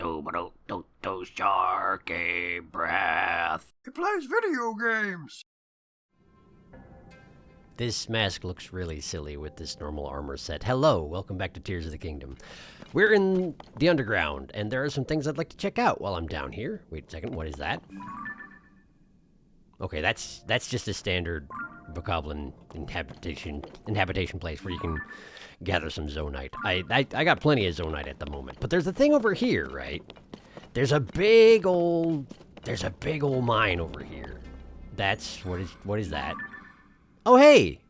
SharkyBreath. He plays video games. This mask looks really silly with this normal armor set. Hello, welcome back to Tears of the Kingdom. We're in the underground, and there are some things I'd like to check out while I'm down here. Wait a second, what is that? Okay, that's just a standard Bokoblin inhabitation place where you can gather some Zonite. I got plenty of Zonite at the moment, but there's a thing over here, right? There's a big old mine over here. What is that? Oh hey,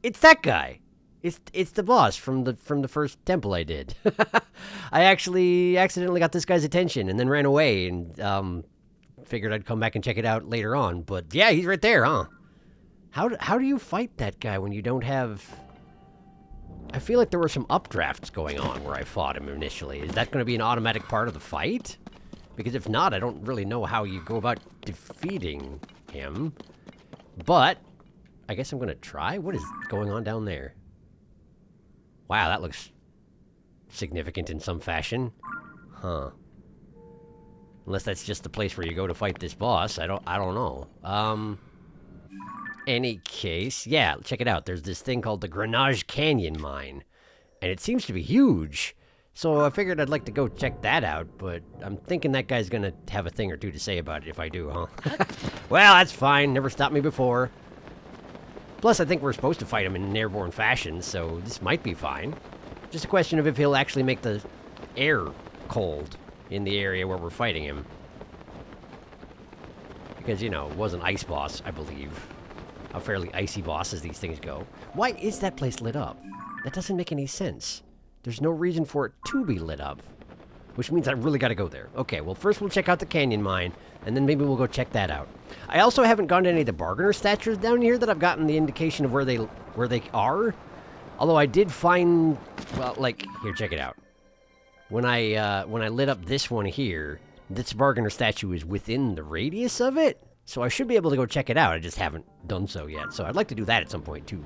it's that guy. It's the boss from the first temple I did. I actually accidentally got this guy's attention and then ran away and figured I'd come back and check it out later on. But yeah, he's right there, huh? How do you fight that guy when you don't have? I feel like there were some updrafts going on where I fought him initially. Is that going to be an automatic part of the fight? Because if not, I don't really know how you go about defeating him. But I guess I'm going to try. What is going on down there? Wow, that looks significant in some fashion. Huh. Unless that's just the place where you go to fight this boss. I don't know. Any case, yeah, check it out. There's this thing called the Grenache Canyon Mine. And it seems to be huge. So I figured I'd like to go check that out, but I'm thinking that guy's gonna have a thing or two to say about it if I do, huh? Well, that's fine. Never stopped me before. Plus, I think we're supposed to fight him in an airborne fashion, so this might be fine. Just a question of if he'll actually make the air cold in the area where we're fighting him. Because, you know, it was an ice boss, I believe. A fairly icy boss as these things go. Why is that place lit up? That doesn't make any sense. There's no reason for it to be lit up. Which means I really gotta go there. Okay, well first we'll check out the canyon mine, and then maybe we'll go check that out. I also haven't gone to any of the bargainer statues down here that I've gotten the indication of where they are. Although I did find, well, like, here, check it out. When I lit up this one here, this bargainer statue is within the radius of it. So I should be able to go check it out. I just haven't done so yet. So I'd like to do that at some point, too.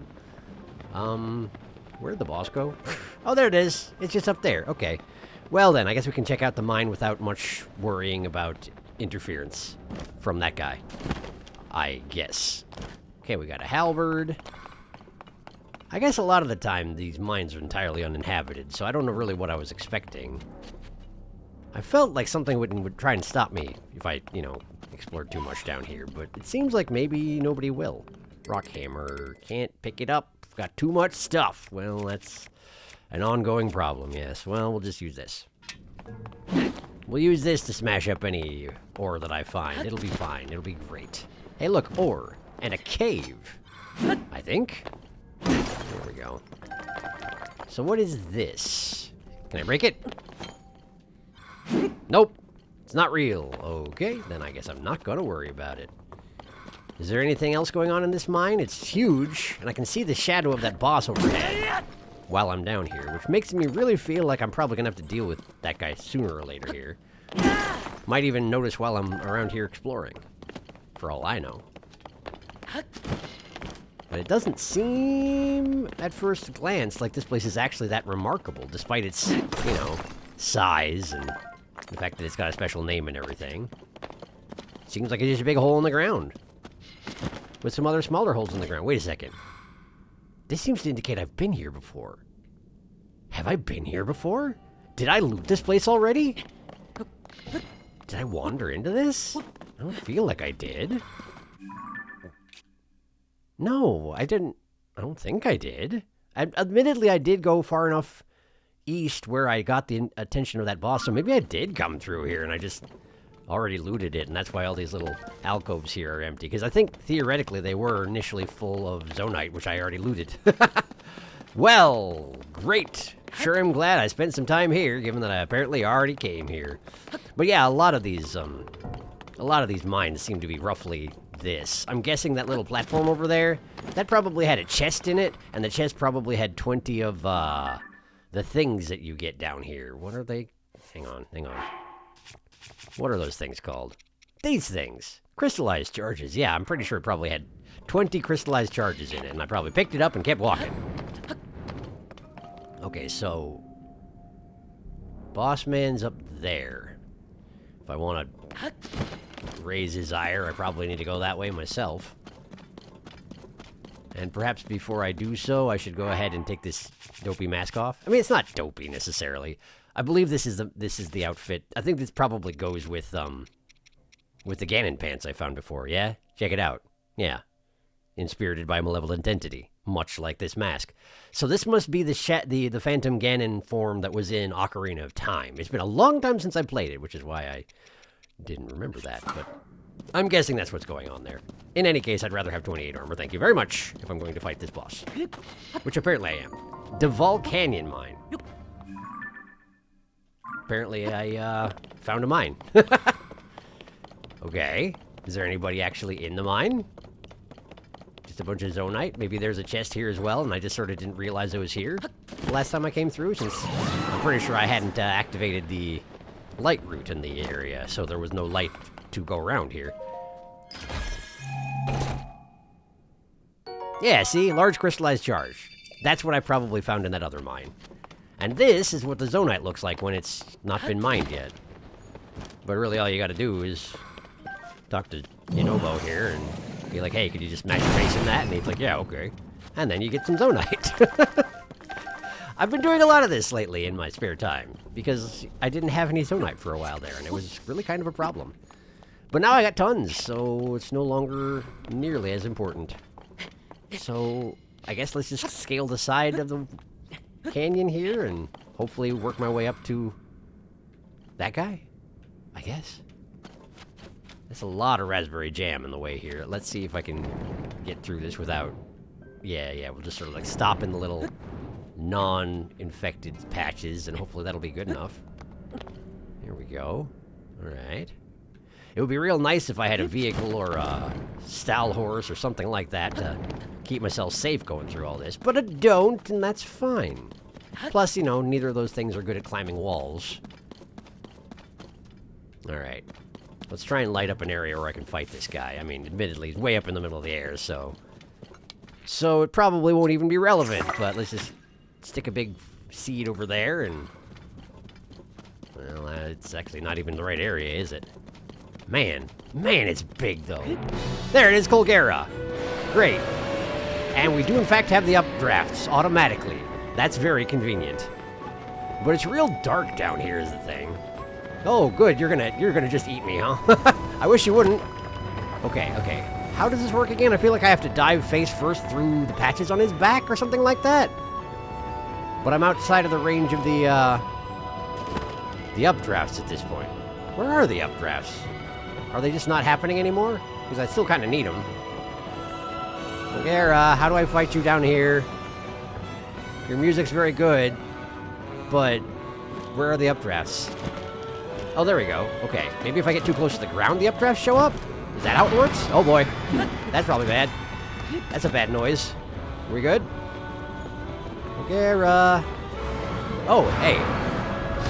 Where'd the boss go? Oh, there it is. It's just up there. Okay. Well, then, I guess we can check out the mine without much worrying about interference from that guy. I guess. Okay, we got a halberd. I guess a lot of the time, these mines are entirely uninhabited, so I don't know really what I was expecting. I felt like something would try and stop me if I, you know, explored too much down here, but it seems like maybe nobody will. Rock hammer, can't pick it up, got too much stuff. Well, that's an ongoing problem, yes. Well, we'll just use this. We'll use this to smash up any ore that I find. It'll be fine, it'll be great. Hey look, ore, and a cave, I think. There we go. So what is this? Can I break it? Nope. It's not real. Okay, then I guess I'm not gonna worry about it. Is there anything else going on in this mine? It's huge, and I can see the shadow of that boss overhead while I'm down here, which makes me really feel like I'm probably gonna have to deal with that guy sooner or later here. Might even notice while I'm around here exploring, for all I know. But it doesn't seem, at first glance, like this place is actually that remarkable, despite its, you know, size and the fact that it's got a special name and everything. Seems like it's just a big hole in the ground. With some other smaller holes in the ground. Wait a second. This seems to indicate I've been here before. Have I been here before? Did I loot this place already? Did I wander into this? I don't feel like I did. No, I didn't. I don't think I did. Admittedly, I did go far enough east where I got the attention of that boss, so maybe I did come through here and I just already looted it, and that's why all these little alcoves here are empty, because I think theoretically they were initially full of Zonite, which I already looted. Well, great. Sure am glad I spent some time here, given that I apparently already came here. But yeah, a lot of these mines seem to be roughly this. I'm guessing that little platform over there, that probably had a chest in it, and the chest probably had 20 of, the things that you get down here. What are they? Hang on. What are those things called? These things. Crystallized charges. Yeah, I'm pretty sure it probably had 20 crystallized charges in it, and I probably picked it up and kept walking. Okay, so boss man's up there. If I want to raise his ire, I probably need to go that way myself. And perhaps before I do so, I should go ahead and take this dopey mask off. I mean, it's not dopey necessarily. I believe this is the outfit. I think this probably goes with the Ganon pants I found before. Yeah, check it out. Yeah, inspirited by a malevolent entity, much like this mask. So this must be the Phantom Ganon form that was in Ocarina of Time. It's been a long time since I played it, which is why I didn't remember that. But I'm guessing that's what's going on there. In any case, I'd rather have 28 armor, thank you very much, if I'm going to fight this boss. Which apparently I am. Duval Canyon Mine. Apparently I found a mine. Okay. Is there anybody actually in the mine? Just a bunch of Zonite? Maybe there's a chest here as well, and I just sort of didn't realize it was here the last time I came through, since I'm pretty sure I hadn't activated the light route in the area, so there was no light to go around here. Yeah, see? Large crystallized charge. That's what I probably found in that other mine. And this is what the Zonite looks like when it's not been mined yet. But really all you gotta do is talk to Inobo here and be like, hey, could you just smash your face in that? And he's like, yeah, okay. And then you get some Zonite. I've been doing a lot of this lately in my spare time, because I didn't have any Zonite for a while there, and it was really kind of a problem. But now I got tons, so it's no longer nearly as important. So I guess let's just scale the side of the canyon here and hopefully work my way up to that guy, I guess. There's a lot of raspberry jam in the way here. Let's see if I can get through this without... Yeah, we'll just sort of like stop in the little non-infected patches, and hopefully that'll be good enough. Here we go. Alright. It would be real nice if I had a vehicle or a stall horse or something like that to keep myself safe going through all this. But I don't, and that's fine. Plus, you know, neither of those things are good at climbing walls. Alright. Let's try and light up an area where I can fight this guy. I mean, admittedly, he's way up in the middle of the air, so it probably won't even be relevant, but let's just stick a big seed over there, and... Well, it's actually not even the right area, is it? Man, it's big, though. There it is, Kohga. Great. And we do, in fact, have the updrafts automatically. That's very convenient. But it's real dark down here is the thing. Oh, good, you're gonna just eat me, huh? I wish you wouldn't. Okay. How does this work again? I feel like I have to dive face first through the patches on his back or something like that. But I'm outside of the range of the updrafts at this point. Where are the updrafts? Are they just not happening anymore? Because I still kind of need them. Kohga, how do I fight you down here? Your music's very good, but where are the updrafts? Oh, there we go. Okay, maybe if I get too close to the ground, the updrafts show up? Is that how it works? Oh boy, that's probably bad. That's a bad noise. Are we good? Kohga. Oh, hey.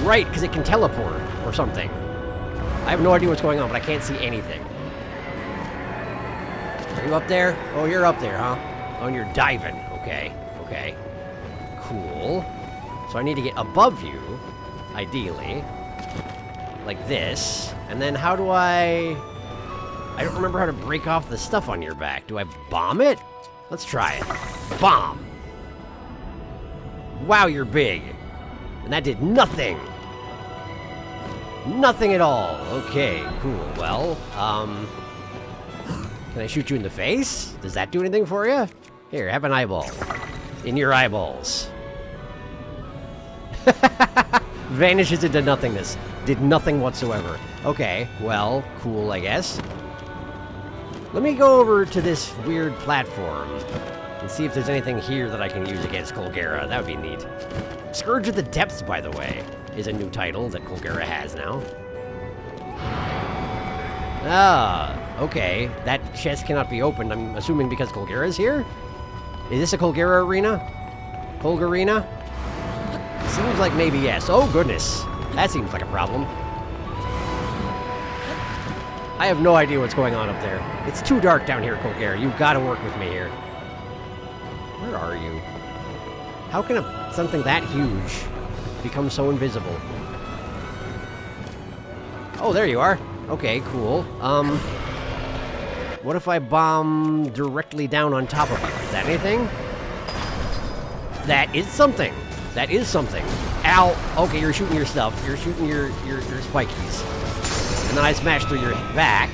Right, because it can teleport or something. I have no idea what's going on, but I can't see anything. Are you up there? Oh, you're up there, huh? Oh, and you're diving. Okay. Cool. So I need to get above you, ideally. Like this. And then how do I don't remember how to break off the stuff on your back. Do I bomb it? Let's try it. Bomb! Wow, you're big. And that did nothing. Nothing at all. Okay, cool. Well, can I shoot you in the face? Does that do anything for you? Here, have an eyeball. In your eyeballs. Vanishes into nothingness. Did nothing whatsoever. Okay, well, cool, I guess. Let me go over to this weird platform and see if there's anything here that I can use against Kohga. That would be neat. Scourge of the Depths, by the way, is a new title that Kohga has now. Ah, okay. That chest cannot be opened, I'm assuming because Kohga is here? Is this a Kohga arena? Kohga arena? Seems like maybe yes. Oh, goodness. That seems like a problem. I have no idea what's going on up there. It's too dark down here, Kohga. You've got to work with me here. Where are you? How can something that huge become so invisible? Oh, there you are. Okay, cool. What if I bomb directly down on top of you? Is that anything? That is something. That is something. Ow! Okay, you're shooting your stuff. You're shooting your spikies. And then I smash through your back.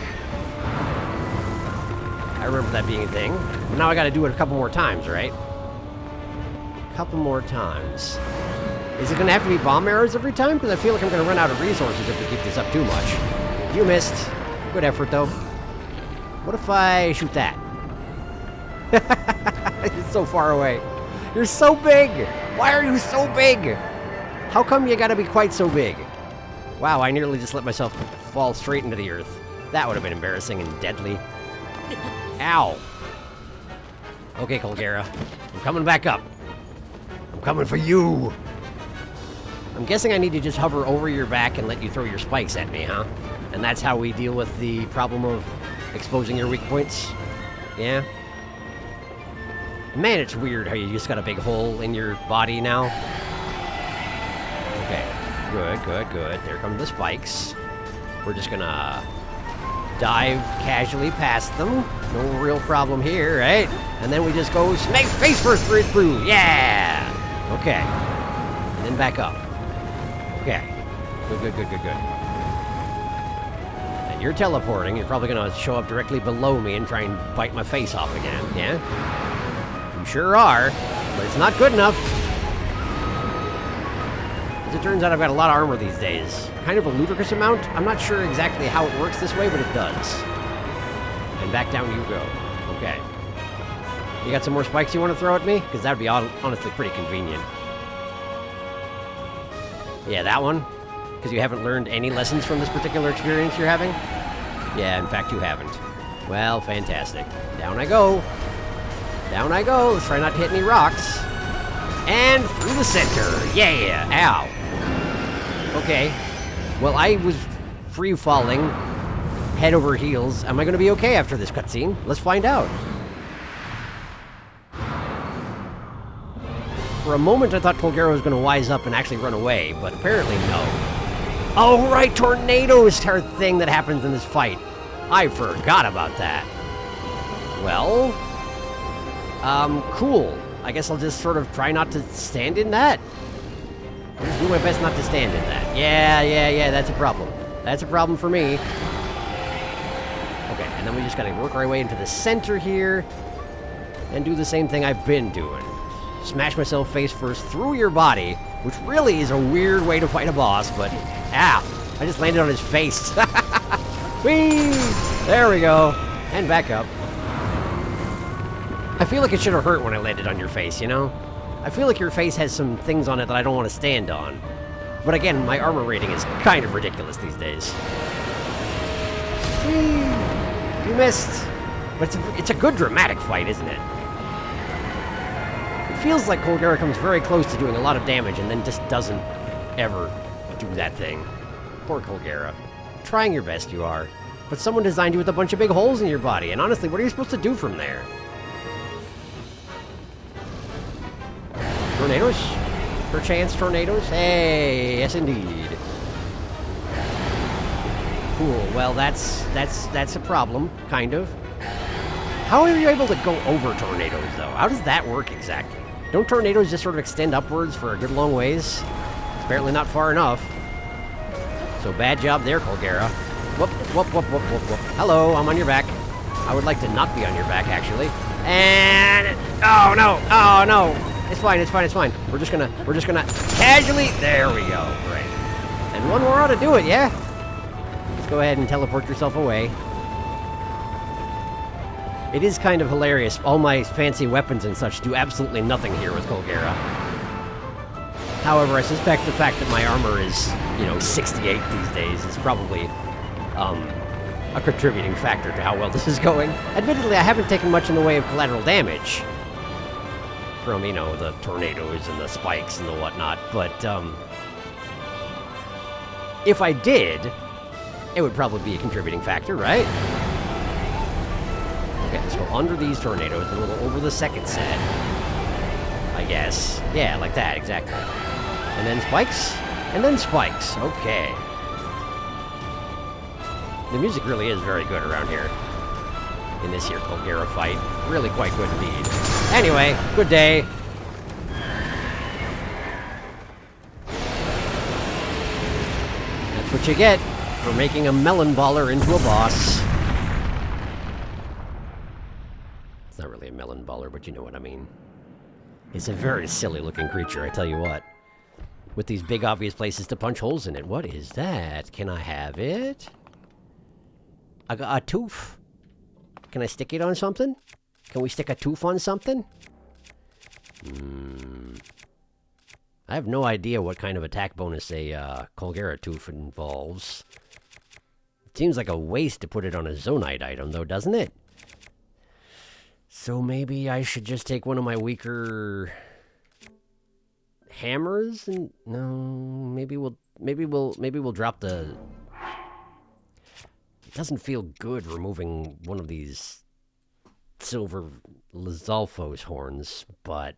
I remember that being a thing. But now I gotta do it a couple more times, right? A couple more times. Is it gonna have to be bomb arrows every time? Because I feel like I'm gonna run out of resources if we keep this up too much. You missed. Good effort, though. What if I shoot that? It's so far away. You're so big! Why are you so big? How come you gotta be quite so big? Wow, I nearly just let myself fall straight into the earth. That would have been embarrassing and deadly. Ow. Okay, Kohga. I'm coming back up. I'm coming for you. I'm guessing I need to just hover over your back and let you throw your spikes at me, huh? And that's how we deal with the problem of exposing your weak points? Yeah? Man, it's weird how you just got a big hole in your body now. Okay. Good, good, good. There come the spikes. We're just gonna dive casually past them. No real problem here, right? And then we just go face first through. Yeah! Okay. And then back up. Okay. Good, good, good, good, good. And you're teleporting. You're probably gonna show up directly below me and try and bite my face off again, yeah? You sure are, but it's not good enough. As it turns out, I've got a lot of armor these days. Kind of a ludicrous amount. I'm not sure exactly how it works this way, but it does. And back down you go. Okay. You got some more spikes you want to throw at me? Because that would be honestly pretty convenient. Yeah, that one? Because you haven't learned any lessons from this particular experience you're having? Yeah, in fact, you haven't. Well, fantastic. Down I go. Down I go. Let's try not to hit any rocks. And through the center. Yeah! Ow. Okay. Well, I was free falling, head over heels. Am I going to be okay after this cutscene? Let's find out. For a moment, I thought Kohga was going to wise up and actually run away, but apparently no. Oh, right, tornadoes are a thing that happens in this fight. I forgot about that. Well, cool. I guess I'll just sort of try not to stand in that. I'll just do my best not to stand in that. Yeah, that's a problem. That's a problem for me. Okay, and then we just gotta work our way into the center here and do the same thing I've been doing. Smash myself face first through your body, which really is a weird way to fight a boss, but ow, I just landed on his face. Whee! There we go. And back up. I feel like it should have hurt when I landed on your face, you know? I feel like your face has some things on it that I don't want to stand on. But again, my armor rating is kind of ridiculous these days. Whee! You missed. But it's a good dramatic fight, isn't it? It feels like Kohga comes very close to doing a lot of damage and then just doesn't ever do that thing. Poor Kohga. Trying your best, you are. But someone designed you with a bunch of big holes in your body, and honestly, what are you supposed to do from there? Tornadoes? Perchance tornadoes? Hey, yes indeed. Cool, well that's a problem, kind of. How are you able to go over tornadoes, though? How does that work exactly? Don't tornadoes just sort of extend upwards for a good long ways? It's apparently not far enough. So bad job there, Kohga. Whoop, whoop, whoop, whoop, whoop, whoop. Hello, I'm on your back. I would like to not be on your back, actually. And... oh, no! It's fine, it's fine, it's fine. We're just gonna casually... there we go, great. And one more ought to do it, yeah? Let's go ahead and teleport yourself away. It is kind of hilarious. All my fancy weapons and such do absolutely nothing here with Kohga. However, I suspect the fact that my armor is, 68 these days is probably, a contributing factor to how well this is going. Admittedly, I haven't taken much in the way of collateral damage from, the tornadoes and the spikes and the whatnot, but, if I did, it would probably be a contributing factor, right? Okay, let's go under these tornadoes, and we'll go over the second set, I guess. Yeah, like that, exactly. And then spikes, okay. The music really is very good around here. In this here Kohga fight. Really quite good indeed. Anyway, good day. That's what you get for making a melon baller into a boss. It's not really a melon baller, but you know what I mean. It's a very silly looking creature, I tell you what. With these big obvious places to punch holes in it. What is that? Can I have it? I got a tooth. Can I stick it on something? Can we stick a tooth on something? I have no idea what kind of attack bonus a Kohga tooth involves. It seems like a waste to put it on a Zonite item, though, doesn't it? So maybe I should just take one of my weaker hammers and maybe we'll drop the. It doesn't feel good removing one of these silver Lizalfo's horns, but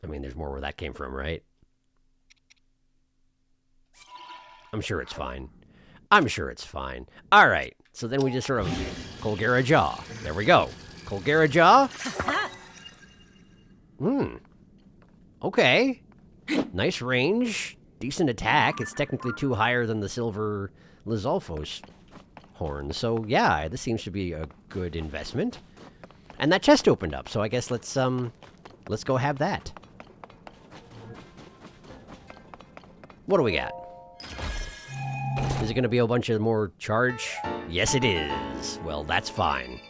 I mean, there's more where that came from, right? I'm sure it's fine. I'm sure it's fine. All right. So then we just sort of Kohga jaw. There we go. Kohga jaw. Okay. Nice range. Decent attack. It's technically 2 higher than the silver Lizalfo's horn. So yeah, this seems to be a good investment. And that chest opened up, so I guess let's go have that. What do we got? Is it going to be a bunch of more charge? Yes, it is. Well, that's fine.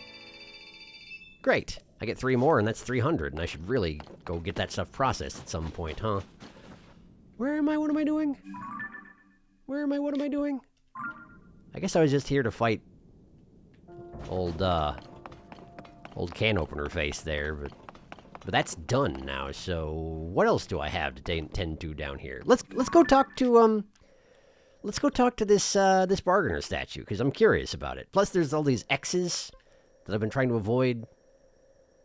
Great. I get 3 more, and that's 300, and I should really go get that stuff processed at some point, huh? Where am I? What am I doing? Where am I? What am I doing? I guess I was just here to fight old can opener face there, but that's done now. So what else do I have to tend to down here? Let's go talk to this bargainer statue, because I'm curious about it. Plus, there's all these X's that I've been trying to avoid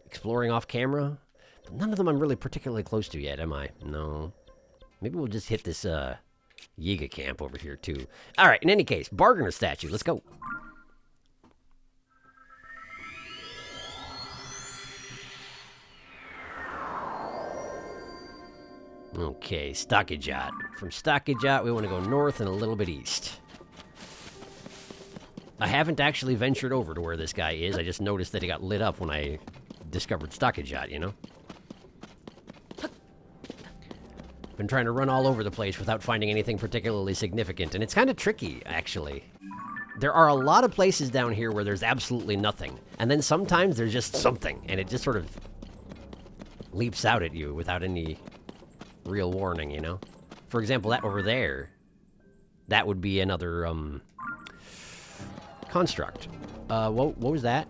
exploring off camera. But none of them I'm really particularly close to yet, am I? No. Maybe we'll just hit this Yiga camp over here too. All right. In any case, bargainer statue. Let's go. Okay, Stockajot. From Stockajot, we want to go north and a little bit east. I haven't actually ventured over to where this guy is. I just noticed that he got lit up when I discovered Stockajot, you know? Been trying to run all over the place without finding anything particularly significant, and it's kind of tricky, actually. There are a lot of places down here where there's absolutely nothing, and then sometimes there's just something, and it just sort of leaps out at you without any real warning, you know? For example, that over there, that would be another, construct. What was that?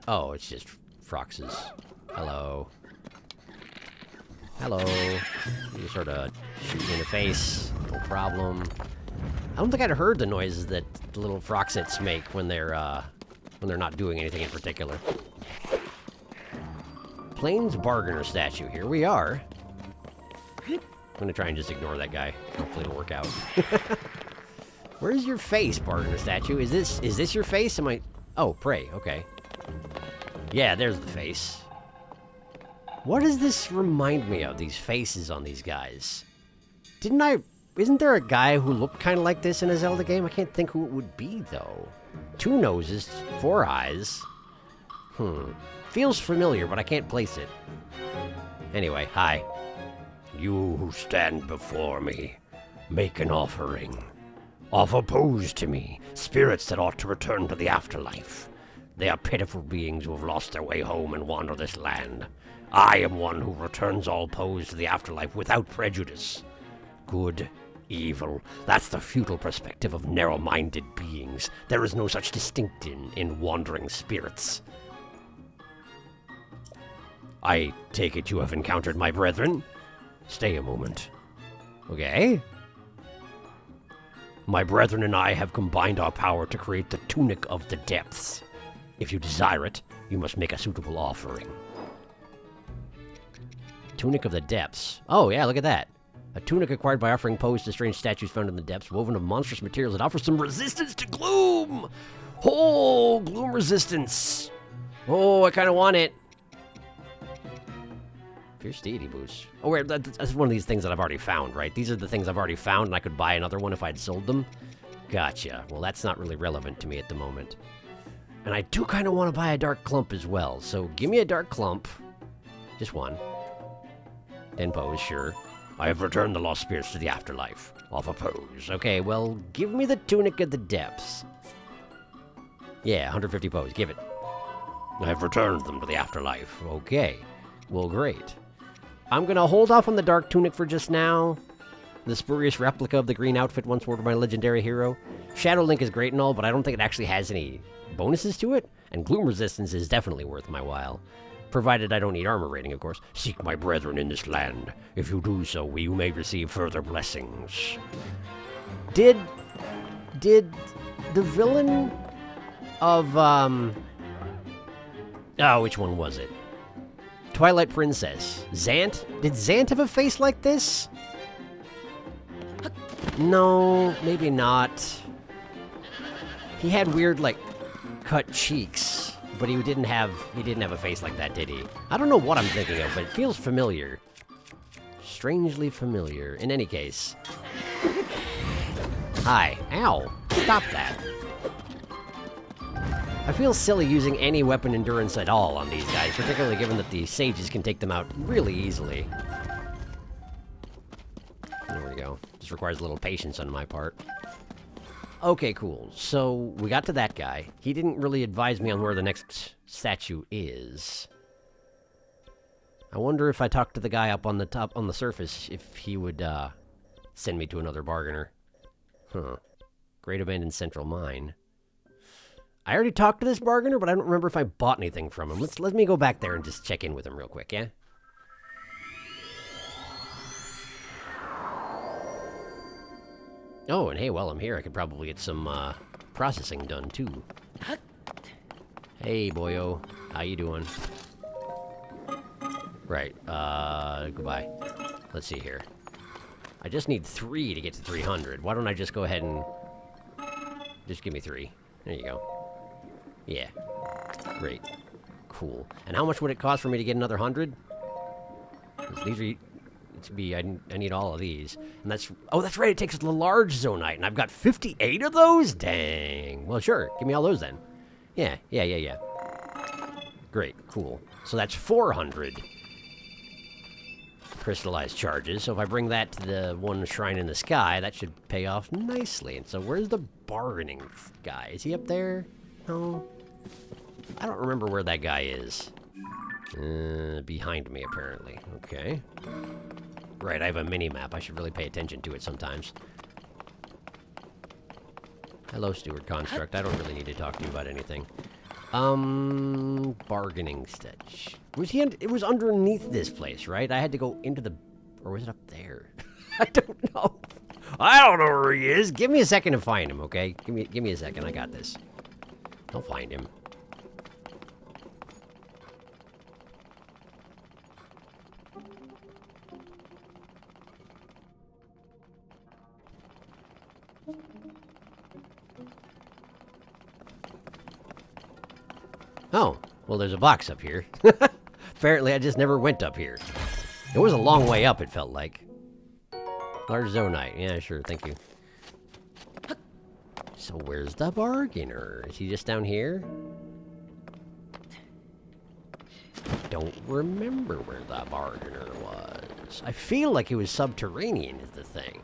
Oh, it's just Frox's. Hello. Hello. You sort of shoot me in the face. No problem. I don't think I'd heard the noises that the little Froxits make when they're not doing anything in particular. Plains Bargainer statue. Here we are. I'm gonna try and just ignore that guy. Hopefully it'll work out. Where's your face, Bargainer statue? Is this your face? Am I... Oh, pray. Okay. Yeah, there's the face. What does this remind me of, these faces on these guys? Isn't there a guy who looked kind of like this in a Zelda game? I can't think who it would be, though. 2 noses, 4 eyes. Feels familiar, but I can't place it. Anyway, hi. You who stand before me, make an offering. Offer pose to me, spirits that ought to return to the afterlife. They are pitiful beings who have lost their way home and wander this land. I am one who returns all pose to the afterlife without prejudice. Good, evil, that's the futile perspective of narrow-minded beings. There is no such distinction in wandering spirits. I take it you have encountered my brethren? Stay a moment. Okay. My brethren and I have combined our power to create the Tunic of the Depths. If you desire it, you must make a suitable offering. Tunic of the Depths. Oh, yeah, look at that. A tunic acquired by offering pose to strange statues found in the depths, woven of monstrous materials that offers some resistance to gloom! Oh, gloom resistance! Oh, I kind of want it. Fierce deity boots. Oh, wait, that's one of these things that I've already found, right? These are the things I've already found, and I could buy another one if I'd sold them. Gotcha. Well, that's not really relevant to me at the moment. And I do kind of want to buy a dark clump as well, so give me a dark clump. Just one. Then pose, sure. I have returned the lost spirits to the afterlife. Off a pose. Okay, well, give me the tunic of the depths. Yeah, 150 pose. Give it. I have returned them to the afterlife. Okay. Well, great. I'm going to hold off on the dark tunic for just now. The spurious replica of the green outfit once worn by a legendary hero. Shadow Link is great and all, but I don't think it actually has any bonuses to it. And gloom resistance is definitely worth my while. Provided I don't need armor rating, of course. Seek my brethren in this land. If you do so, you may receive further blessings. Did the villain of, oh, which one was it? Twilight Princess. Zant? Did Zant have a face like this? No, maybe not. He had weird, like, cut cheeks. But he didn't have a face like that, did he? I don't know what I'm thinking of, but it feels familiar. Strangely familiar. In any case. Hi. Ow. Stop that. I feel silly using any weapon endurance at all on these guys, particularly given that the sages can take them out really easily. There we go. Just requires a little patience on my part. Okay, cool. So, we got to that guy. He didn't really advise me on where the next statue is. I wonder if I talked to the guy up on the top, on the surface, if he would, send me to another bargainer. Huh. Great Abandoned Central Mine. I already talked to this bargainer, but I don't remember if I bought anything from him. Let me go back there and just check in with him real quick, yeah? Oh, and hey, while I'm here, I could probably get some, processing done, too. Hey, boyo. How you doing? Right, goodbye. Let's see here. I just need 3 to get to 300. Why don't I just go ahead and... just give me 3. There you go. Yeah. Great. Cool. And how much would it cost for me to get another 100? 'Cause these are... I need all of these. And that's... oh, that's right, it takes the large Zonite, and I've got 58 of those? Dang. Well, sure. Give me all those, then. Yeah. Great. Cool. So that's 400 crystallized charges. So if I bring that to the one shrine in the sky, that should pay off nicely. And so where's the bargaining guy? Is he up there? No. I don't remember where that guy is. Behind me, apparently. Okay. Right, I have a mini-map. I should really pay attention to it sometimes. Hello, Steward Construct. I don't really need to talk to you about anything. Bargaining stage. It was underneath this place, right? I had to go into the... or was it up there? I don't know. I don't know where he is. Give me a second to find him, okay? Give me a second. I got this. I'll find him. Oh, well, there's a box up here. Apparently, I just never went up here. It was a long way up, it felt like. Large Zonite. Yeah, sure, thank you. So where's the bargainer? Is he just down here? Don't remember where the bargainer was. I feel like he was subterranean is the thing.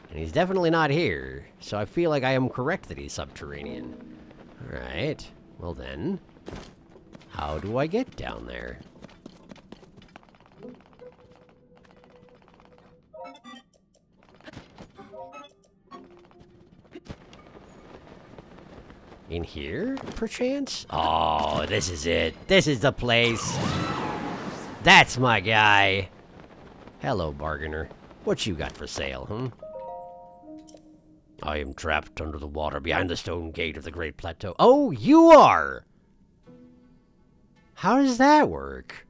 And he's definitely not here, so I feel like I am correct that he's subterranean. Alright, well then, how do I get down there? In here, perchance? Oh, this is it. This is the place. That's my guy. Hello, bargainer. What you got for sale, huh? I am trapped under the water behind the stone gate of the Great Plateau. Oh, you are! How does that work?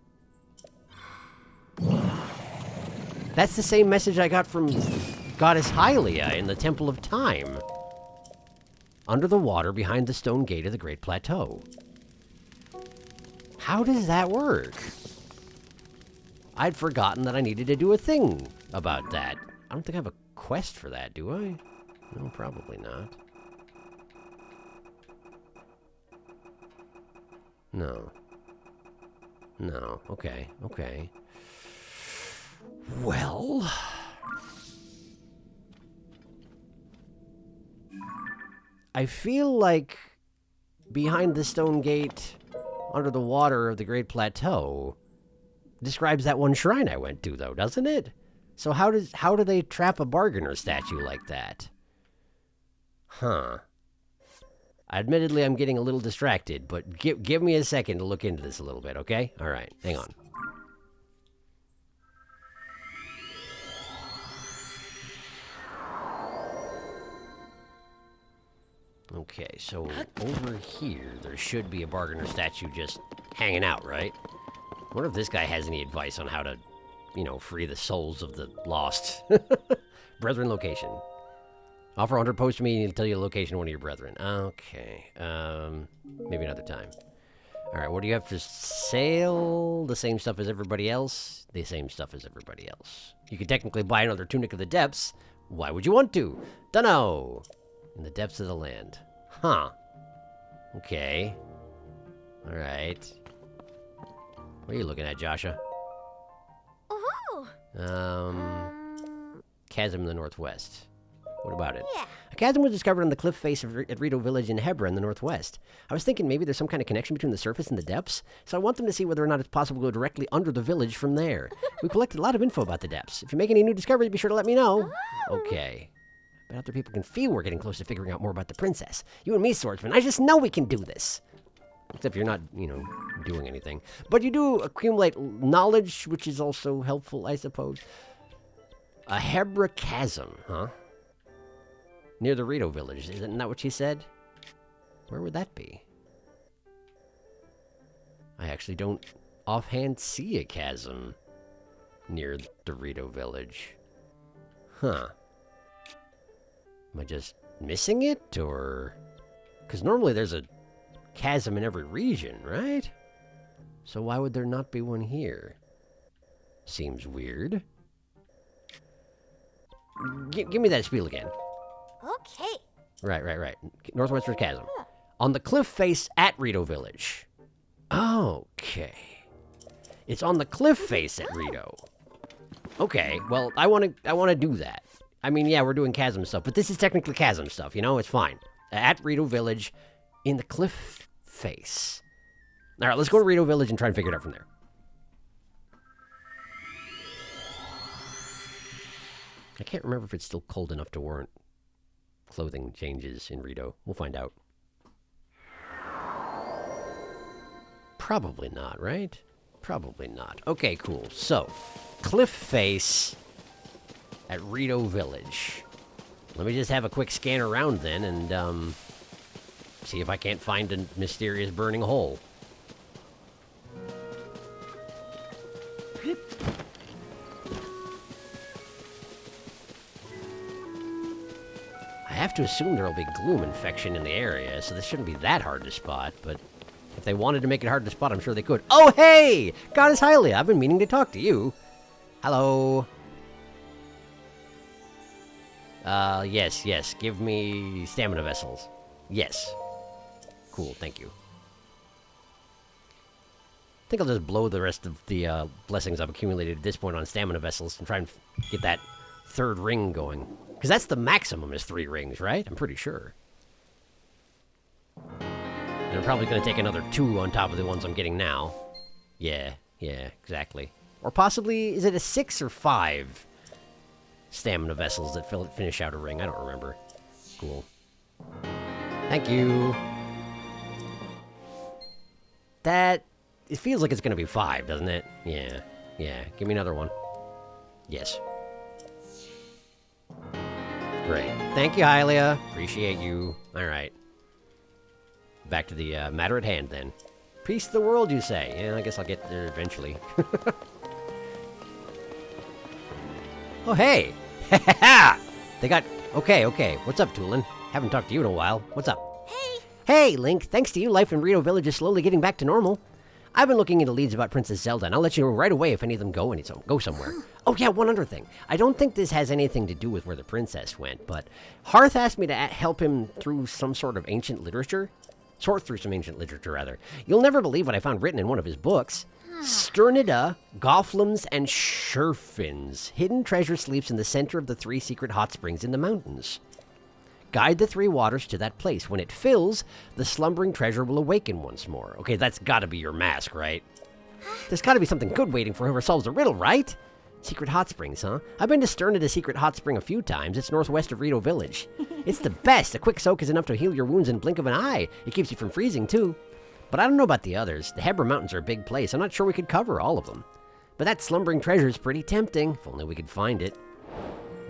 That's the same message I got from Goddess Hylia in the Temple of Time. Under the water behind the stone gate of the Great Plateau. How does that work? I'd forgotten that I needed to do a thing about that. I don't think I have a quest for that, do I? No, probably not. No. No, okay, okay. Well... I feel like behind the stone gate, under the water of the Great Plateau, describes that one shrine I went to, though, doesn't it? So how do they trap a bargainer statue like that? Huh. Admittedly, I'm getting a little distracted, but give me a second to look into this a little bit, okay? All right, hang on. Okay, so over here, there should be a bargainer statue just hanging out, right? I wonder if this guy has any advice on how to, you know, free the souls of the lost. Brethren location. Offer 100 post to me and tell you the location of one of your brethren. Okay, maybe another time. All right, what do you have for sale? The same stuff as everybody else? The same stuff as everybody else. You could technically buy another Tunic of the Depths. Why would you want to? Dunno. In the depths of the land. Huh. Okay. Alright. What are you looking at, Joshua? Oh. Chasm in the northwest. What about it? Yeah. A chasm was discovered on the cliff face at Rito Village in Hebra in the northwest. I was thinking maybe there's some kind of connection between the surface and the depths, so I want them to see whether or not it's possible to go directly under the village from there. We collected a lot of info about the depths. If you make any new discoveries, be sure to let me know. Oh. Okay. But other people can feel we're getting close to figuring out more about the princess. You and me, swordsman, I just know we can do this. Except you're not, you know, doing anything. But you do accumulate knowledge, which is also helpful, I suppose. A Hebra chasm, huh? Near the Rito village, isn't that what she said? Where would that be? I actually don't offhand see a chasm near the Rito village. Huh. Am I just missing it, or... Because normally there's a chasm in every region, right? So why would there not be one here? Seems weird. Give me that spiel again. Okay. Right. Northwestern chasm. On the cliff face at Rito Village. Okay. It's on the cliff face at Rito. Okay, well, I want to do that. I mean, yeah, we're doing chasm stuff, but this is technically chasm stuff, you know? It's fine. At Rito Village, in the cliff face. All right, let's go to Rito Village and try and figure it out from there. I can't remember if it's still cold enough to warrant clothing changes in Rito. We'll find out. Probably not, right? Probably not. Okay, cool. So, cliff face at Rito Village. Let me just have a quick scan around then and see if I can't find a mysterious burning hole. I have to assume there'll be gloom infection in the area, so this shouldn't be that hard to spot, but if they wanted to make it hard to spot, I'm sure they could. Oh, hey! Goddess Hylia, I've been meaning to talk to you. Hello. Yes. Give me stamina vessels. Yes. Cool, thank you. I think I'll just blow the rest of the blessings I've accumulated at this point on stamina vessels and try and get that third ring going. Because that's the maximum is 3 rings, right? I'm pretty sure. And I'm probably going to take another 2 on top of the ones I'm getting now. Yeah, exactly. Or possibly, is it a 6 or 5 stamina vessels that finish out a ring? I don't remember. Cool. Thank you. That... It feels like it's going to be 5, doesn't it? Yeah. Give me another one. Yes. Great. Thank you, Hylia. Appreciate you. Alright. Back to the matter at hand, then. Peace to the world, you say? Yeah, I guess I'll get there eventually. Oh, hey. They got... Okay. What's up, Tulin? Haven't talked to you in a while. What's up? Hey. Hey, Link. Thanks to you, life in Rito Village is slowly getting back to normal. I've been looking into leads about Princess Zelda, and I'll let you know right away if any of them go somewhere. Oh, yeah, one other thing. I don't think this has anything to do with where the princess went, but Hearth asked me to help him through some sort of ancient literature. Sort through some ancient literature, rather. You'll never believe what I found written in one of his books. Sternida, Gofflums, and Sherfins. Hidden treasure sleeps in the center of the 3 secret hot springs in the mountains. Guide the 3 waters to that place. When it fills, the slumbering treasure will awaken once more. Okay, that's gotta be your mask, right? There's gotta be something good waiting for whoever solves the riddle, right? Secret hot springs, huh? I've been to Sternida Secret Hot Spring a few times. It's northwest of Rito Village. It's the best. A quick soak is enough to heal your wounds in a blink of an eye. It keeps you from freezing, too. But I don't know about the others. The Hebra Mountains are a big place. I'm not sure we could cover all of them. But that slumbering treasure is pretty tempting. If only we could find it.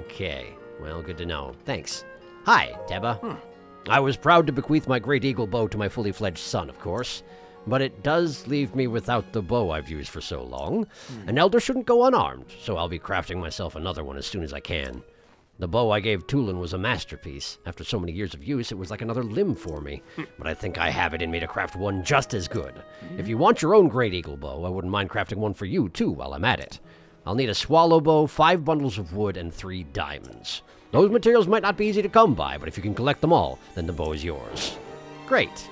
Okay. Well, good to know. Thanks. Hi, Teba. I was proud to bequeath my great eagle bow to my fully fledged son, of course. But it does leave me without the bow I've used for so long. An elder shouldn't go unarmed, so I'll be crafting myself another one as soon as I can. The bow I gave Tulin was a masterpiece. After so many years of use, it was like another limb for me. But I think I have it in me to craft one just as good. If you want your own great eagle bow, I wouldn't mind crafting one for you, too, while I'm at it. I'll need a swallow bow, 5 bundles of wood, and 3 diamonds. Those materials might not be easy to come by, but if you can collect them all, then the bow is yours. Great.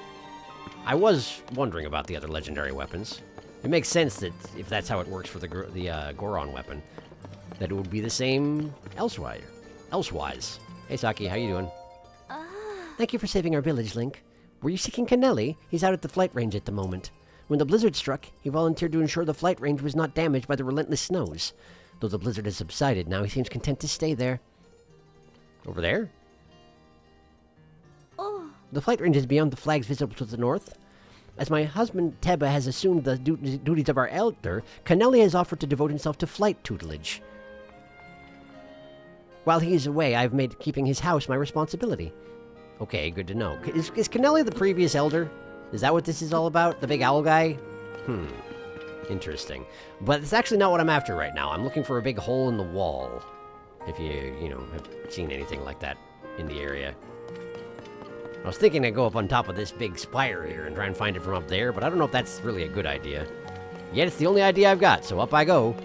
I was wondering about the other legendary weapons. It makes sense that if that's how it works for the Goron weapon, that it would be the same elsewise. Hey, Saki, how you doing? Thank you for saving our village, Link. Were you seeking Canelli? He's out at the flight range at the moment. When the blizzard struck, he volunteered to ensure the flight range was not damaged by the relentless snows. Though the blizzard has subsided, now he seems content to stay there. Over there? Oh. The flight range is beyond the flags visible to the north. As my husband Teba has assumed the duties of our elder, Canelli has offered to devote himself to flight tutelage. While he is away, I've made keeping his house my responsibility. Okay, good to know. Is Canelli the previous elder? Is that what this is all about? The big owl guy? Interesting. But it's actually not what I'm after right now. I'm looking for a big hole in the wall. If you have seen anything like that in the area. I was thinking I'd go up on top of this big spire here and try and find it from up there, but I don't know if that's really a good idea. Yet it's the only idea I've got, so up I go.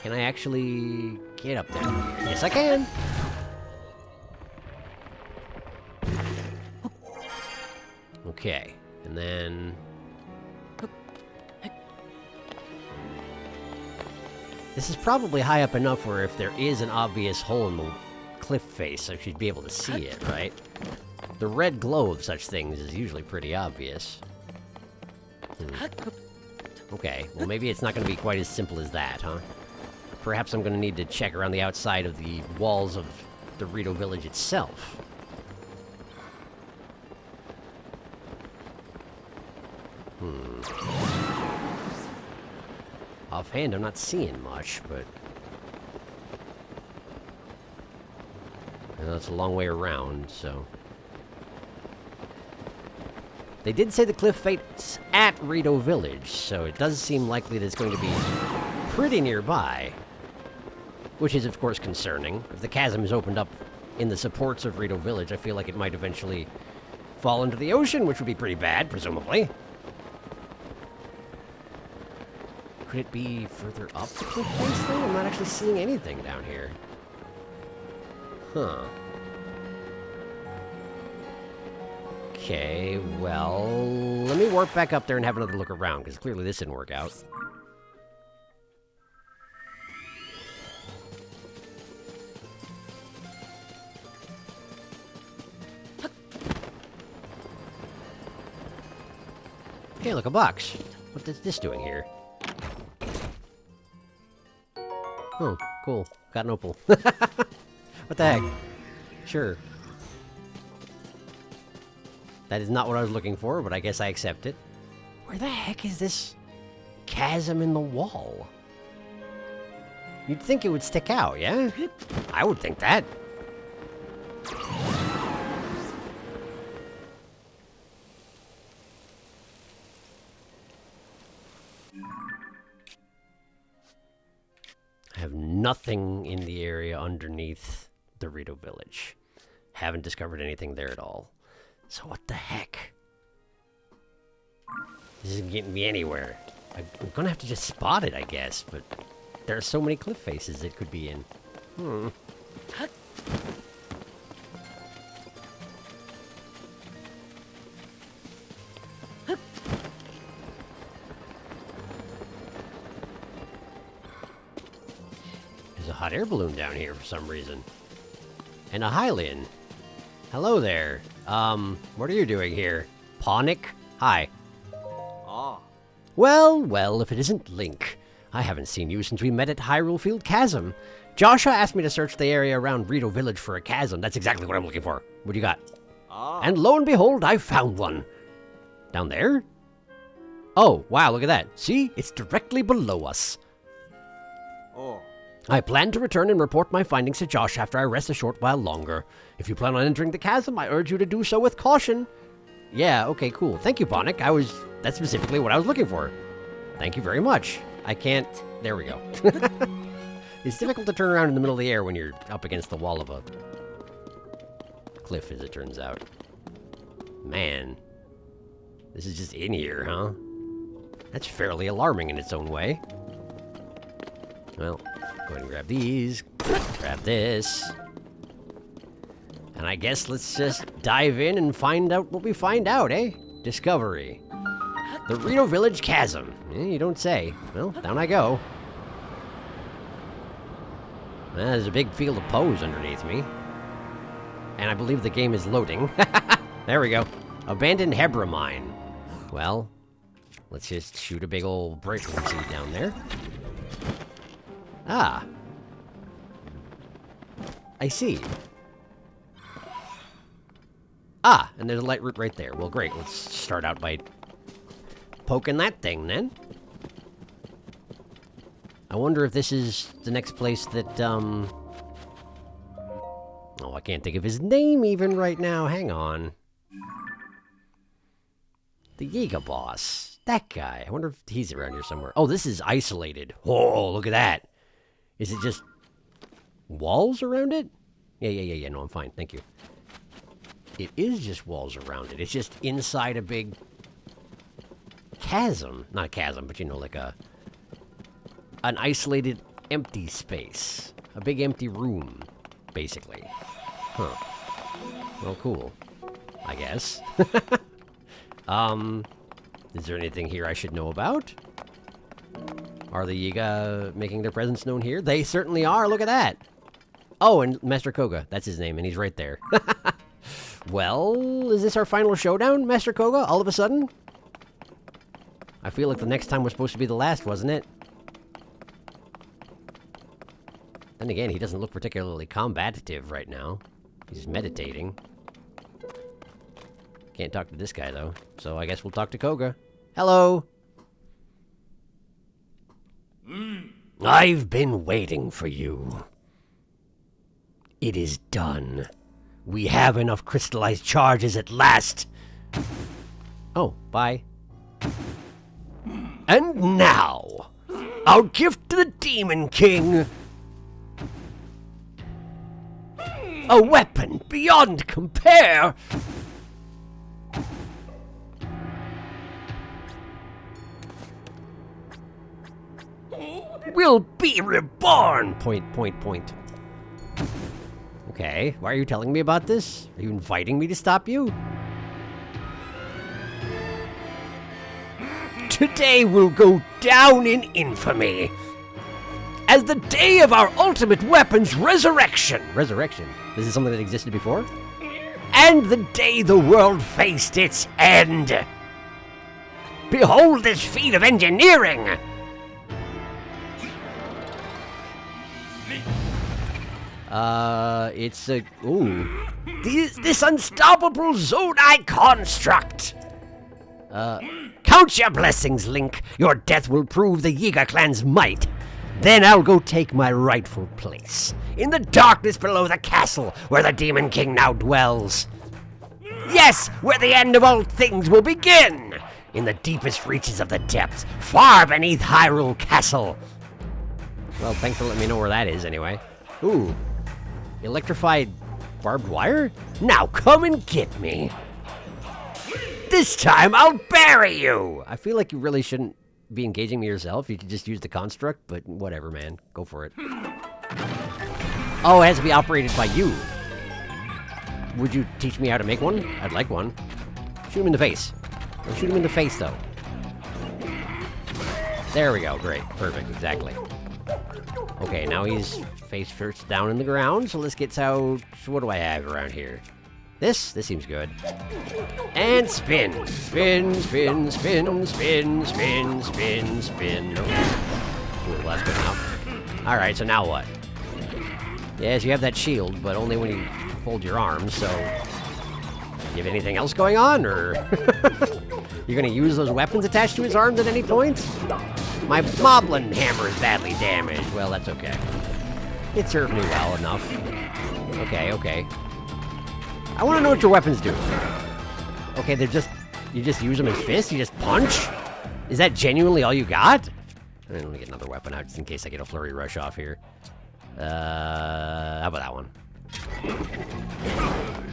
Can I actually get up there? Yes, I can! Okay, and then... This is probably high up enough where if there is an obvious hole in the cliff face, I should be able to see it, right? The red glow of such things is usually pretty obvious. Okay, well maybe it's not going to be quite as simple as that, huh? Perhaps I'm going to need to check around the outside of the walls of the Rito village itself. Offhand, I'm not seeing much, but... Well, that's a long way around, so... They did say the cliff fate's at Rito Village, so it does seem likely that it's going to be pretty nearby. Which is, of course, concerning. If the chasm is opened up in the supports of Rito Village, I feel like it might eventually fall into the ocean, which would be pretty bad, presumably. Could it be further up the cliff face, though? I'm not actually seeing anything down here. Huh. Okay, well... Let me warp back up there and have another look around, because clearly this didn't work out. Hey, look, a box. What is this doing here? Oh, cool. Got an opal. What the heck? Sure. That is not what I was looking for, but I guess I accept it. Where the heck is this chasm in the wall? You'd think it would stick out, yeah? I would think that. nothing in the area underneath the Rito village. Haven't discovered anything there at all. So what the heck? This isn't getting me anywhere. I'm gonna have to just spot it, I guess, but there are so many cliff faces it could be in. There's a hot air balloon down here for some reason. And a Hylian. Hello there. What are you doing here? Pawnik? Hi. Ah. Well, if it isn't Link. I haven't seen you since we met at Hyrule Field Chasm. Joshua asked me to search the area around Rito Village for a chasm. That's exactly what I'm looking for. What do you got? Ah. And lo and behold, I found one. Down there? Oh, wow, look at that. See? It's directly below us. Oh. I plan to return and report my findings to Josh after I rest a short while longer. If you plan on entering the chasm, I urge you to do so with caution. Yeah, okay, cool. Thank you, Pawnik. That's specifically what I was looking for. Thank you very much. I can't... There we go. It's difficult to turn around in the middle of the air when you're up against the wall of a cliff, as it turns out. Man. This is just in here, huh? That's fairly alarming in its own way. Well, go ahead and grab these. Grab this. And I guess let's just dive in and find out what we find out, eh? Discovery. The Rito Village Chasm. You don't say. Well, down I go. There's a big field of pose underneath me. And I believe the game is loading. There we go. Abandoned Hebra mine. Well, let's just shoot a big old breakaway seed down there. Ah. I see. Ah, and there's a light route right there. Well, great. Let's start out by poking that thing, then. I wonder if this is the next place that, Oh, I can't think of his name even right now. Hang on. The Yiga boss. That guy. I wonder if he's around here somewhere. Oh, this is isolated. Oh, look at that. Is it just walls around it? Yeah, no, I'm fine. Thank you. It is just walls around it. It's just inside a big chasm. Not a chasm, but you know, like an isolated empty space. A big empty room, basically. Huh. Well, cool. I guess. Is there anything here I should know about? Are the Yiga making their presence known here? They certainly are. Look at that. Oh, and Master Kohga. That's his name, and he's right there. Well, is this our final showdown, Master Kohga, all of a sudden? I feel like the next time was supposed to be the last, wasn't it? Then again, he doesn't look particularly combative right now. He's meditating. Can't talk to this guy, though. So I guess we'll talk to Kohga. Hello! I've been waiting for you. It is done. We have enough crystallized charges at last. Oh, bye. And now, our gift to the Demon King. A weapon beyond compare. Will be reborn. Point. Okay, why are you telling me about this? Are you inviting me to stop you? Today will go down in infamy as the day of our ultimate weapon's resurrection. Resurrection? This is something that existed before? And the day the world faced its end. Behold this feat of engineering! It's a... Ooh. This unstoppable Zonai construct! Count your blessings, Link. Your death will prove the Yiga clan's might. Then I'll go take my rightful place in the darkness below the castle where the Demon King now dwells. Yes, where the end of all things will begin! In the deepest reaches of the depths, far beneath Hyrule Castle. Well, thanks for letting me know where that is, anyway. Ooh. Electrified barbed wire? Now come and get me! This time I'll bury you! I feel like you really shouldn't be engaging me yourself. You could just use the construct, but whatever, man. Go for it. Oh, it has to be operated by you. Would you teach me how to make one? I'd like one. Shoot him in the face. Don't shoot him in the face, though. There we go. Great. Perfect. Exactly. Okay, now he's face first down in the ground, so let's get out... What do I have around here? This? This seems good. And spin! Spin, spin, spin, spin, spin, spin, spin. Cool, that's good now. Alright, so now what? Yes, you have that shield, but only when you fold your arms, so... You have anything else going on, or... You're gonna use those weapons attached to his arms at any point? My Moblin hammer is badly damaged. Well, that's okay. It served me well enough. Okay, okay. I want to know what your weapons do. Okay, they're just... You just use them as fists? You just punch? Is that genuinely all you got? Let me get another weapon out just in case I get a flurry rush off here. How about that one?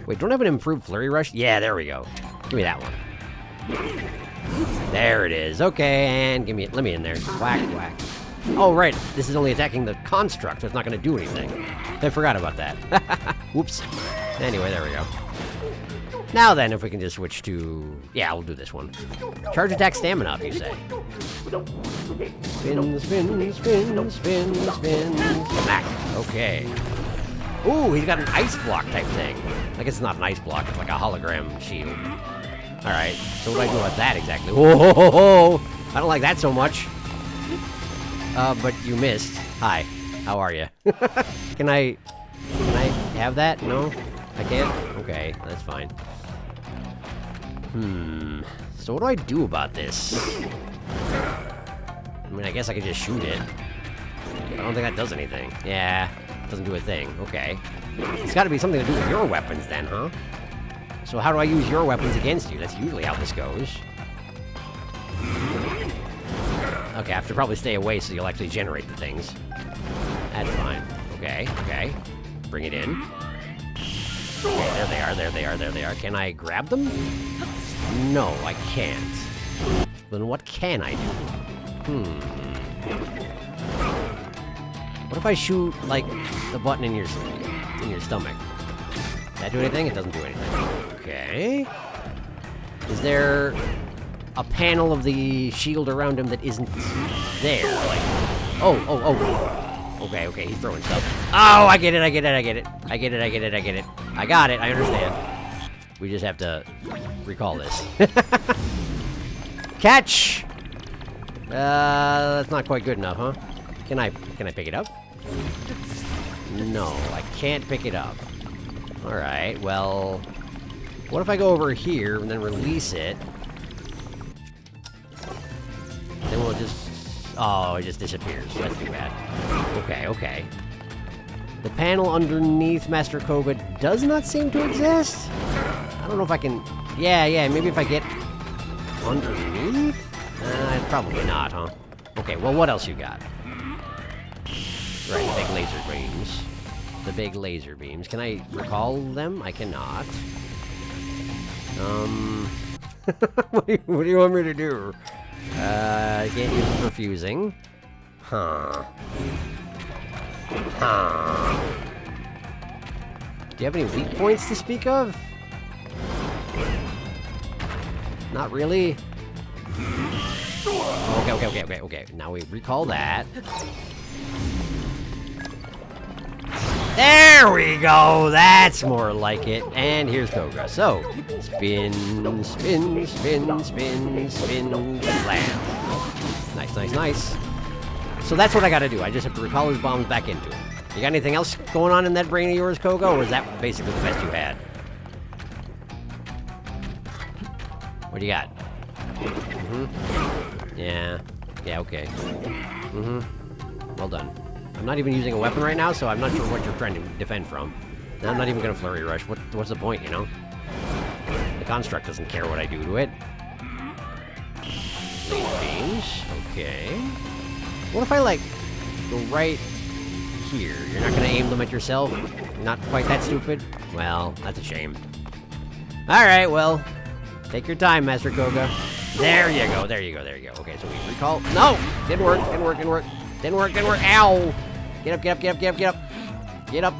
Wait, don't I have an improved flurry rush? Yeah, there we go. Give me that one. There it is. Okay, and give me it. Let me in there. Whack, whack. Oh, right. This is only attacking the construct, so it's not going to do anything. I forgot about that. Whoops. Anyway, there we go. Now then, if we can just switch to... Yeah, we'll do this one. Charge attack stamina up, you say. Spin, spin, spin, spin, spin. Smack. Okay. Ooh, he's got an ice block type thing. I guess it's not an ice block. It's like a hologram shield. Alright, so what do I do about that exactly? Whoa, ho, ho, ho. I don't like that so much. But you missed. Hi, how are you? Can I have that? No? I can't? Okay, that's fine. So what do I do about this? I mean, I guess I could just shoot it. I don't think that does anything. Yeah, it doesn't do a thing. Okay. It's gotta be something to do with your weapons then, huh? So how do I use your weapons against you? That's usually how this goes. Okay, I have to probably stay away so you'll actually generate the things. That's fine. Okay, okay. Bring it in. Okay, there they are, there they are, there they are. Can I grab them? No, I can't. Then what can I do? What if I shoot, like, the button in your stomach? Does that do anything? It doesn't do anything. Okay. Is there a panel of the shield around him that isn't there? Like, oh. Okay, okay, he's throwing stuff. Oh, I get it, I get it, I get it. I get it, I get it, I get it. I got it, I understand. We just have to recall this. Catch! That's not quite good enough, huh? Can I pick it up? No, I can't pick it up. Alright, well... What if I go over here and then release it? Then we'll just... Oh, it just disappears. That's too bad. Okay, okay. The panel underneath Master Kohga does not seem to exist? I don't know if I can... Yeah, maybe if I get underneath? Probably not, huh? Okay, well, what else you got? Right, big laser beams. The big laser beams. Can I recall them? I cannot. What do you want me to do? I can't use it for fusing. Huh. Do you have any weak points to speak of? Not really? Okay. Now we recall that. There we go! That's more like it. And here's Kohga. So, spin, spin, spin, spin, spin, slam. Nice. So that's what I gotta do. I just have to recall his bombs back into him. You got anything else going on in that brain of yours, Kohga, or is that basically the best you had? What do you got? Yeah, okay. Well done. I'm not even using a weapon right now, so I'm not sure what you're trying to defend from. And I'm not even gonna flurry rush. What's the point, you know? The construct doesn't care what I do to it. Laser beams. Okay. What if I, like, go right here. You're not gonna aim them at yourself? Not quite that stupid? Well, that's a shame. Alright, well, take your time, Master Kohga. There you go, there you go, there you go. Okay, so we recall. No! Didn't work, didn't work, didn't work. Didn't work, didn't work. Ow! Get up, get up, get up, get up, get up. Get up.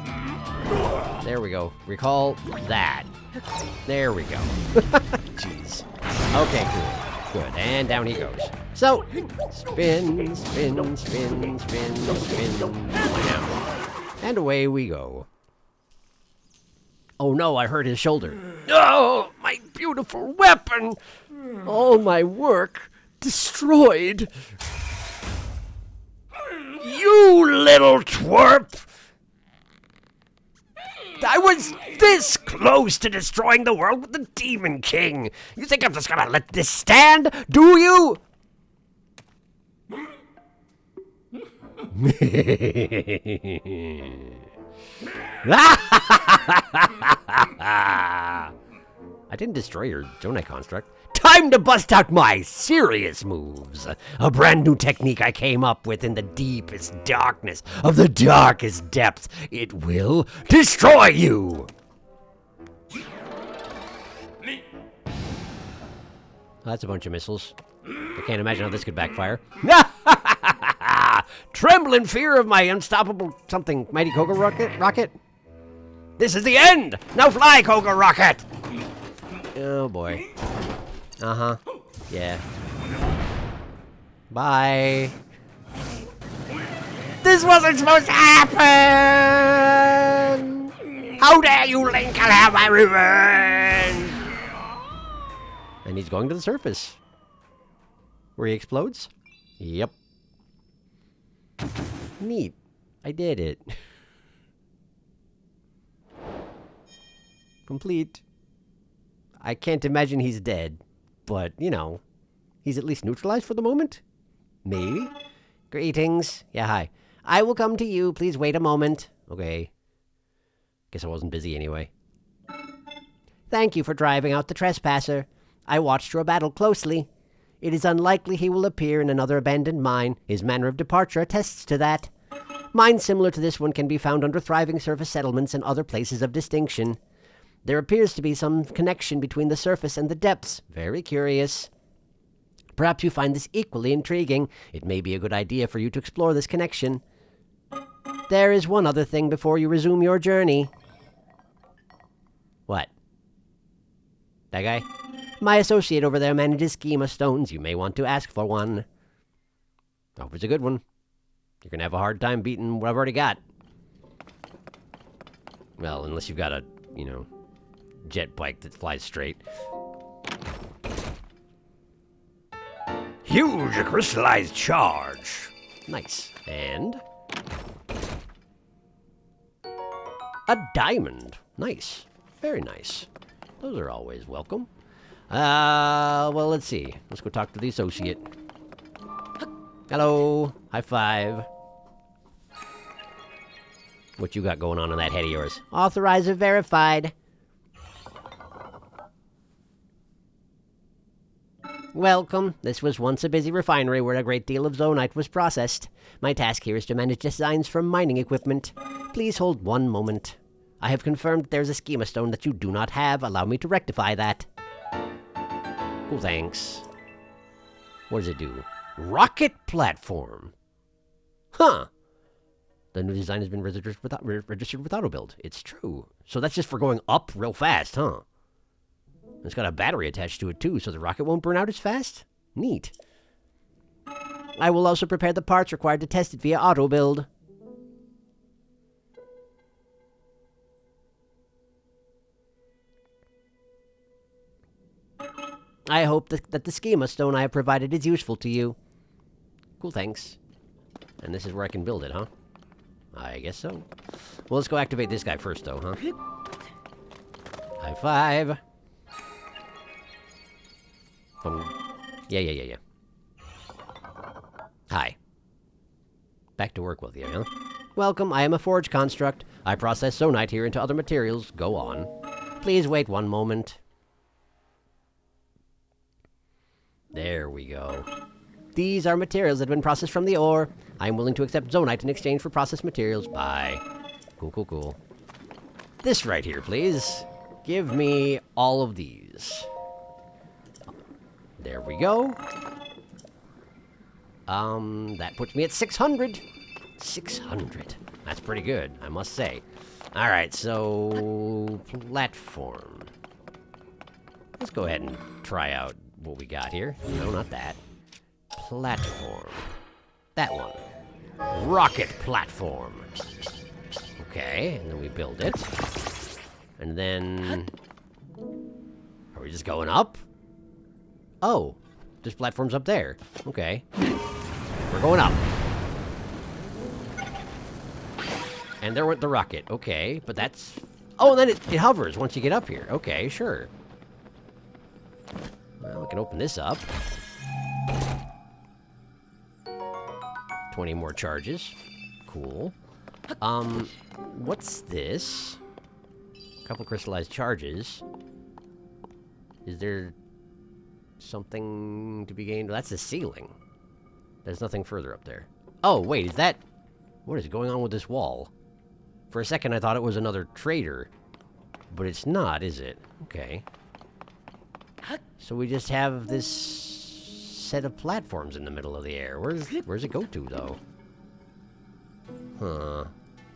There we go. Recall that. There we go. Jeez. Okay, cool. Good. And down he goes. So, spin, spin, spin, spin, spin. Down. And away we go. Oh no, I hurt his shoulder. Oh, my beautiful weapon! All my work destroyed. You little twerp! I was this close to destroying the world with the Demon King. You think I'm just gonna let this stand? Do you? I didn't destroy your Zonai construct. Time to bust out my serious moves. A brand new technique I came up with in the deepest darkness of the darkest depths. It will destroy you. That's a bunch of missiles. I can't imagine how this could backfire. Tremble in fear of my unstoppable something mighty Kohga rocket. This is the end. Now fly, Kohga rocket. Oh boy. Uh-huh. Yeah. Bye. This wasn't supposed to happen! How dare you, Link! I'll have my revenge! And he's going to the surface. Where he explodes? Yep. Neat. I did it. Complete. I can't imagine he's dead. But, you know, he's at least neutralized for the moment? Maybe? Greetings. Yeah, hi. I will come to you. Please wait a moment. Okay. Guess I wasn't busy anyway. Thank you for driving out the trespasser. I watched your battle closely. It is unlikely he will appear in another abandoned mine. His manner of departure attests to that. Mines similar to this one can be found under thriving surface settlements and other places of distinction. There appears to be some connection between the surface and the depths. Very curious. Perhaps you find this equally intriguing. It may be a good idea for you to explore this connection. There is one other thing before you resume your journey. What? That guy? My associate over there manages schema stones. You may want to ask for one. I hope it's a good one. You're gonna have a hard time beating what I've already got. Well, unless you've got a, you know, jet bike that flies straight. Huge crystallized charge. Nice. And a diamond. Nice. Very nice. Those are always welcome. Well, let's see. Let's go talk to the associate. Hello. High five. What you got going on in that head of yours? Authorizer verified. Welcome. This was once a busy refinery where a great deal of zonite was processed. My task here is to manage designs from mining equipment. Please hold one moment. I have confirmed there's a schema stone that you do not have. Allow me to rectify that. Cool, thanks. What does it do? Rocket platform. Huh. The new design has been registered with AutoBuild. It's true. So that's just for going up real fast, huh? It's got a battery attached to it, too, so the rocket won't burn out as fast? Neat. I will also prepare the parts required to test it via AutoBuild. I hope that the schema stone I have provided is useful to you. Cool, thanks. And this is where I can build it, huh? I guess so. Well, let's go activate this guy first, though, huh? High five. Yeah. Hi. Back to work with you, huh? Welcome, I am a forge construct. I process zonite here into other materials. Go on. Please wait one moment. There we go. These are materials that have been processed from the ore. I am willing to accept zonite in exchange for processed materials. Bye. Cool, cool, cool. This right here, please. Give me all of these. There we go. That puts me at 600. 600. That's pretty good, I must say. All right, so platform. Let's go ahead and try out what we got here. No, not that. Platform. That one. Rocket platform. Okay, and then we build it. And then... Are we just going up? Oh, there's platforms up there. Okay. We're going up. And there went the rocket. Okay, but that's... Oh, and then it hovers once you get up here. Okay, sure. Well, we can open this up. 20 more charges. Cool. What's this? A couple crystallized charges. Is there something to be gained? That's the ceiling. There's nothing further up there. Oh, wait, is that... What is going on with this wall? For a second, I thought it was another trader. But it's not, is it? Okay. So we just have this set of platforms in the middle of the air. Where's it go to, though? Huh.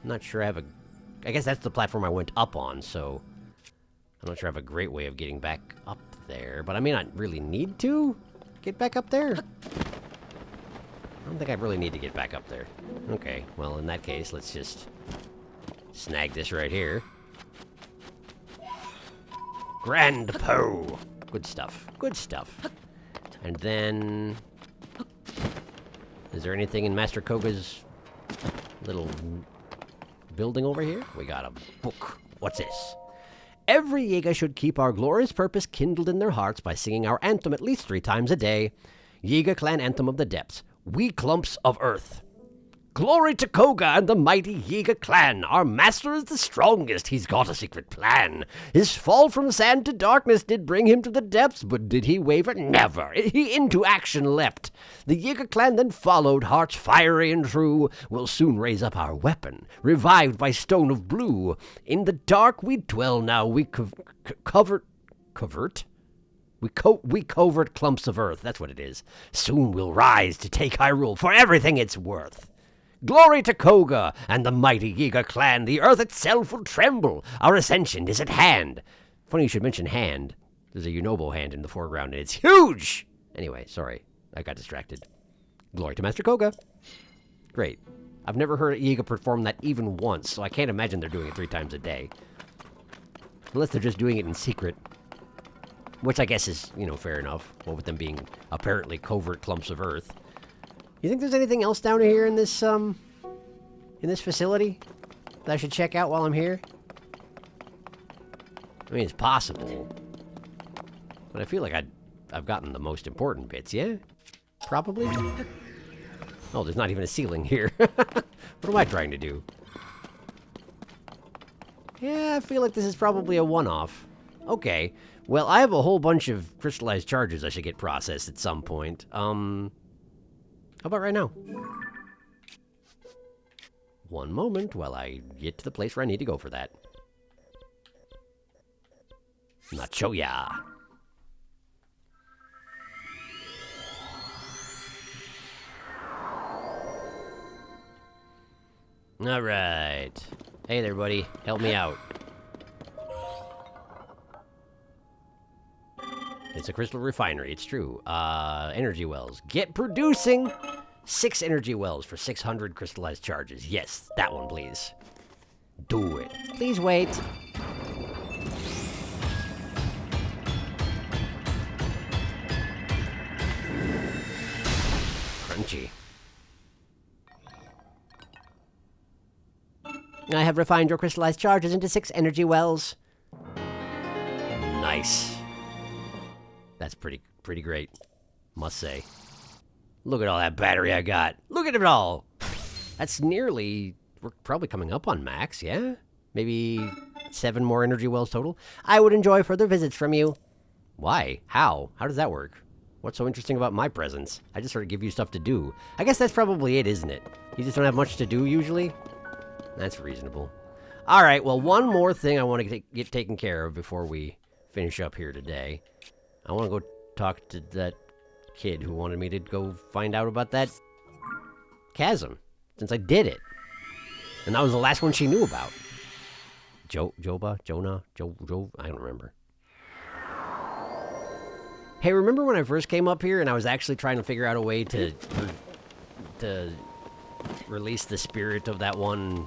I'm not sure I have a... I guess that's the platform I went up on, so... I'm not sure I have a great way of getting back up there. But I may not really need to get back up there. I don't think I really need to get back up there. Okay, well, in that case, let's just snag this right here. Grand Poe! Good stuff. Good stuff. And then... Is there anything in Master Kohga's little building over here? We got a book. What's this? Every Yiga should keep our glorious purpose kindled in their hearts by singing our anthem at least 3 times a day. Yiga Clan Anthem of the Depths. We clumps of earth. Glory to Kohga and the mighty Yiga clan. Our master is the strongest. He's got a secret plan. His fall from sand to darkness did bring him to the depths, but did he waver? Never. He into action leapt. The Yiga clan then followed, hearts fiery and true. We'll soon raise up our weapon, revived by stone of blue. In the dark we dwell now. We covert clumps of earth. That's what it is. Soon we'll rise to take Hyrule for everything it's worth. Glory to Kohga and the mighty Yiga clan. The earth itself will tremble. Our ascension is at hand. Funny you should mention hand. There's a Yunobo hand in the foreground, and it's huge! Anyway, sorry. I got distracted. Glory to Master Kohga. Great. I've never heard Yiga perform that even once, so I can't imagine they're doing it 3 times a day. Unless they're just doing it in secret. Which I guess is, fair enough. Well, with them being apparently covert clumps of earth. You think there's anything else down here in this facility that I should check out while I'm here? I mean, it's possible. But I feel like I've gotten the most important bits, yeah? Probably? Oh, there's not even a ceiling here. What am I trying to do? Yeah, I feel like this is probably a one-off. Okay. Well, I have a whole bunch of crystallized charges I should get processed at some point. How about right now? One moment while I get to the place where I need to go for that. Nachoya. All right. Hey there, buddy. Help me out. It's a crystal refinery, it's true. Energy wells. Get producing! 6 energy wells for 600 crystallized charges. Yes, that one, please. Do it. Please wait. Crunchy. I have refined your crystallized charges into 6 energy wells. Nice. That's pretty great, must say. Look at all that battery I got. Look at it all. That's nearly... We're probably coming up on max, yeah? Maybe 7 more energy wells total. I would enjoy further visits from you. Why? How? How does that work? What's so interesting about my presence? I just sort of give you stuff to do. I guess that's probably it, isn't it? You just don't have much to do usually? That's reasonable. Alright, well, one more thing I want to get taken care of before we finish up here today. I want to go talk to that kid who wanted me to go find out about that chasm, since I did it. And that was the last one she knew about. Jonah? I don't remember. Hey, remember when I first came up here and I was actually trying to figure out a way to release the spirit of that one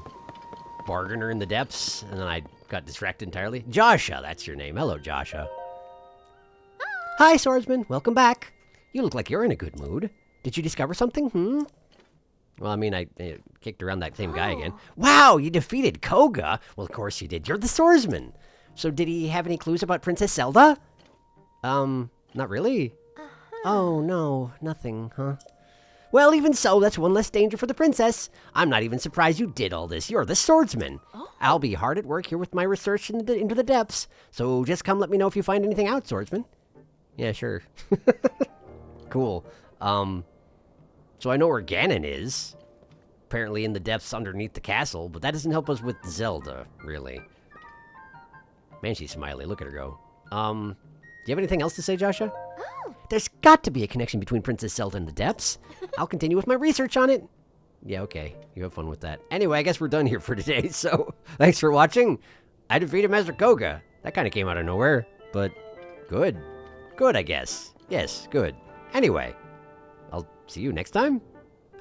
bargainer in the depths, and then I got distracted entirely? Joshua, that's your name. Hello, Joshua. Hi, swordsman. Welcome back. You look like you're in a good mood. Did you discover something, Well, I mean, I kicked around that same guy again. Wow, you defeated Kohga? Well, of course you did. You're the swordsman. So did he have any clues about Princess Zelda? Not really? Oh, no, nothing, huh? Well, even so, that's one less danger for the princess. I'm not even surprised you did all this. You're the swordsman. I'll be hard at work here with my research into the depths. So just come let me know if you find anything out, swordsman. Yeah, sure. Cool. So I know where Ganon is. Apparently in the depths underneath the castle, but that doesn't help us with Zelda, really. Man, she's smiley. Look at her go. Do you have anything else to say, Joshua? There's got to be a connection between Princess Zelda and the depths. I'll continue with my research on it. Yeah, okay. You have fun with that. Anyway, I guess we're done here for today, so thanks for watching. I defeated Master Kohga. That kind of came out of nowhere, but good. Good, I guess. Yes, good. Anyway, I'll see you next time.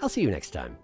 I'll see you next time.